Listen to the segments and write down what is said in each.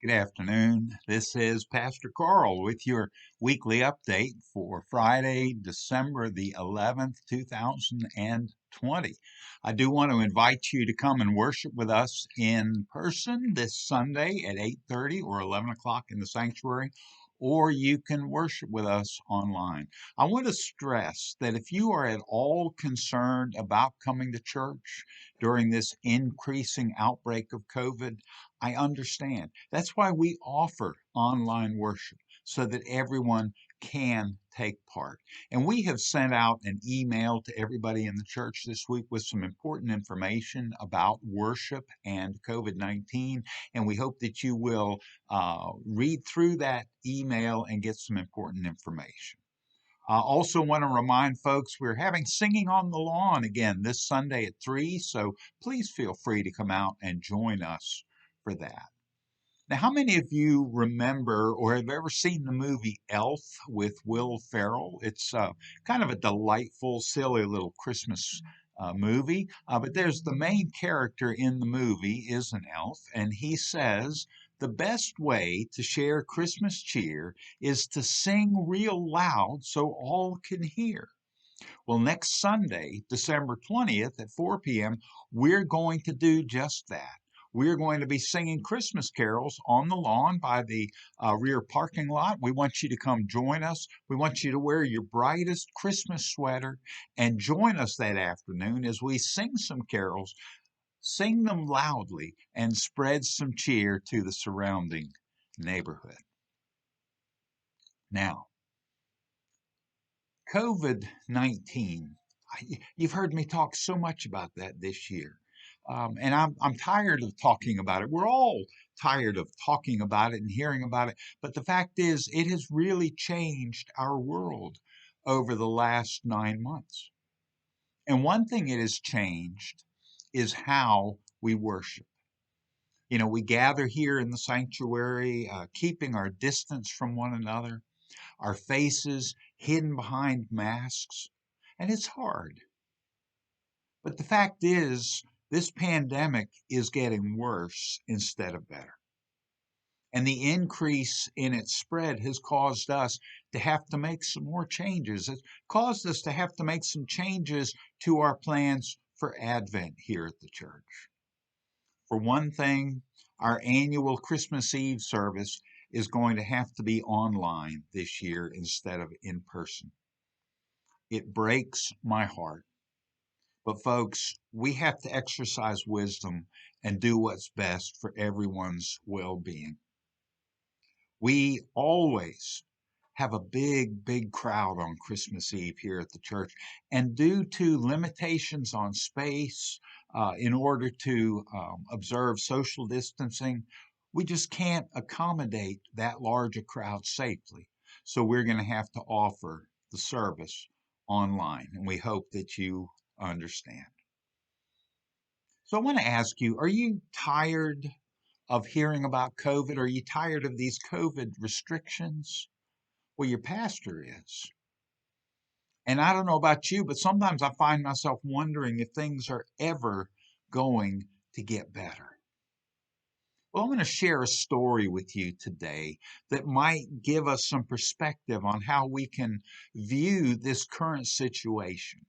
Good afternoon. This is Pastor Carl with your weekly update for Friday, December the 11th, 2020. I do want to invite you to come and worship with us in person this Sunday at 8:30 or 11 o'clock in the sanctuary, or you can worship with us online. I want to stress that if you are at all concerned about coming to church during this increasing outbreak of COVID, I understand. That's why we offer online worship so that everyone can take part. And we have sent out an email to everybody in the church this week with some important information about worship and COVID-19. And we hope that you will read through that email and get some important information. I also want to remind folks we're having Singing on the Lawn again this Sunday at 3, so please feel free to come out and join us for that. Now, how many of you remember or have ever seen the movie Elf with Will Ferrell? It's kind of a delightful, silly little Christmas movie. But there's the main character in the movie is an elf, and he says the best way to share Christmas cheer is to sing real loud so all can hear. Well, next Sunday, December 20th at 4 p.m., we're going to do just that. We're going to be singing Christmas carols on the lawn by the rear parking lot. We want you to come join us. We want you to wear your brightest Christmas sweater and join us that afternoon as we sing some carols, sing them loudly, and spread some cheer to the surrounding neighborhood. Now, COVID-19, you've heard me talk so much about that this year. And I'm tired of talking about it. We're all tired of talking about it and hearing about it. But the fact is, it has really changed our world over the last 9 months. And one thing it has changed is how we worship. You know, we gather here in the sanctuary, keeping our distance from one another, our faces hidden behind masks, and it's hard. But the fact is, this pandemic is getting worse instead of better. And the increase in its spread has caused us to have to make some more changes. It's caused us to have to make some changes to our plans for Advent here at the church. For one thing, our annual Christmas Eve service is going to have to be online this year instead of in person. It breaks my heart. But folks, we have to exercise wisdom and do what's best for everyone's well-being. We always have a big crowd on Christmas Eve here at the church. And due to limitations on space, in order to observe social distancing, we just can't accommodate that large a crowd safely. So we're going to have to offer the service online, and we hope that you understand. So I want to ask you, are you tired of hearing about COVID? Are you tired of these COVID restrictions? Well, your pastor is. And I don't know about you, but sometimes I find myself wondering if things are ever going to get better. Well, I'm going to share a story with you today that might give us some perspective on how we can view this current situation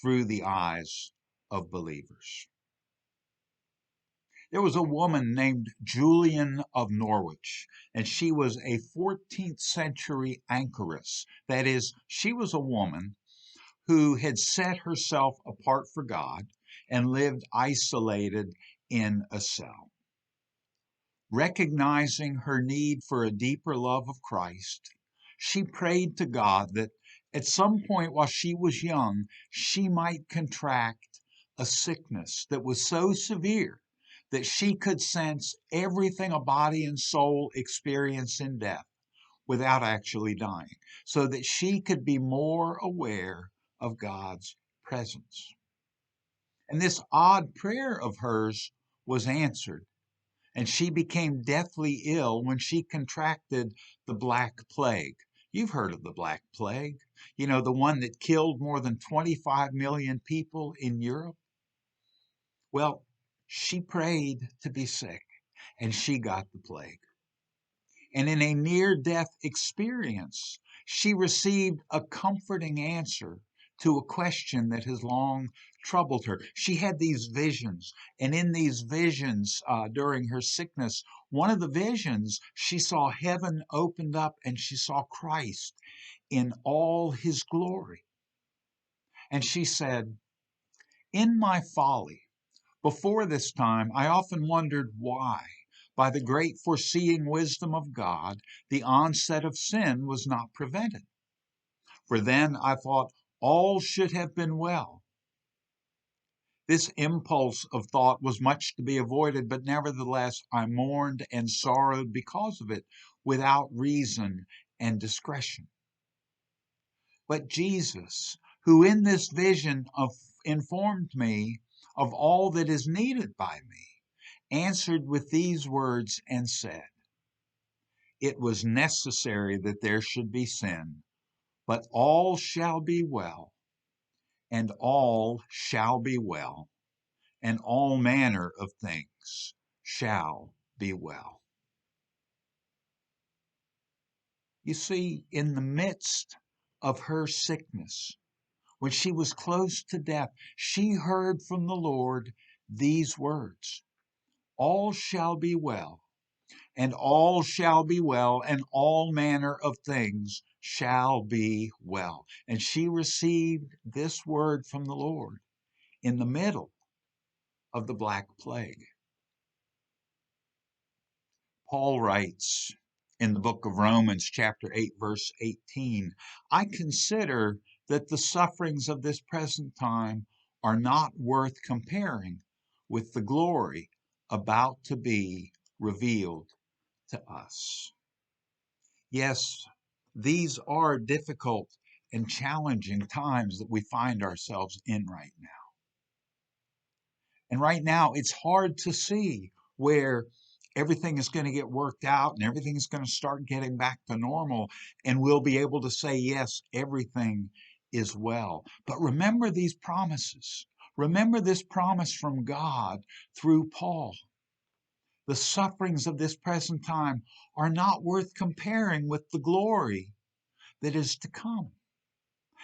through the eyes of believers. There was a woman named Julian of Norwich, and she was a 14th century anchoress. That is, she was a woman who had set herself apart for God and lived isolated in a cell. Recognizing her need for a deeper love of Christ, she prayed to God that at some point while she was young, she might contract a sickness that was so severe that she could sense everything a body and soul experience in death without actually dying, so that she could be more aware of God's presence. And this odd prayer of hers was answered, and she became deathly ill when she contracted the Black Plague. You've heard of the Black Plague, you know, the one that killed more than 25 million people in Europe. Well, she prayed to be sick, and she got the plague. And in a near death experience, she received a comforting answer to a question that has long troubled her. She had these visions, and in these visions, during her sickness, one of the visions, she saw heaven opened up and she saw Christ in all his glory. And she said, "In my folly, before this time, I often wondered why, by the great foreseeing wisdom of God, the onset of sin was not prevented. For then I thought all should have been well." This impulse of thought was much to be avoided, but nevertheless I mourned and sorrowed because of it, without reason and discretion. But Jesus, who in this vision informed me of all that is needed by me, answered with these words and said, "It was necessary that there should be sin, but all shall be well, and all shall be well, and all manner of things shall be well." You see, in the midst of her sickness, when she was close to death, she heard from the Lord these words: "All shall be well, and all shall be well, and all manner of things shall be well." And she received this word from the Lord in the middle of the Black Plague. Paul writes in the book of Romans, chapter 8, verse 18, "I consider that the sufferings of this present time are not worth comparing with the glory about to be revealed to us." Yes, these are difficult and challenging times that we find ourselves in right now. And right now, it's hard to see where everything is going to get worked out and everything is going to start getting back to normal, and we'll be able to say, yes, everything is well. But remember these promises. Remember this promise from God through Paul. The sufferings of this present time are not worth comparing with the glory that is to come.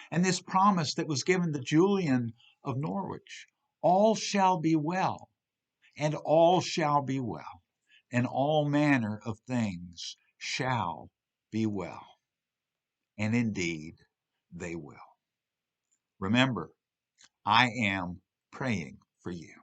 And this promise that was given to Julian of Norwich: all shall be well, and all shall be well, and all manner of things shall be well. And indeed, they will. Remember, I am praying for you.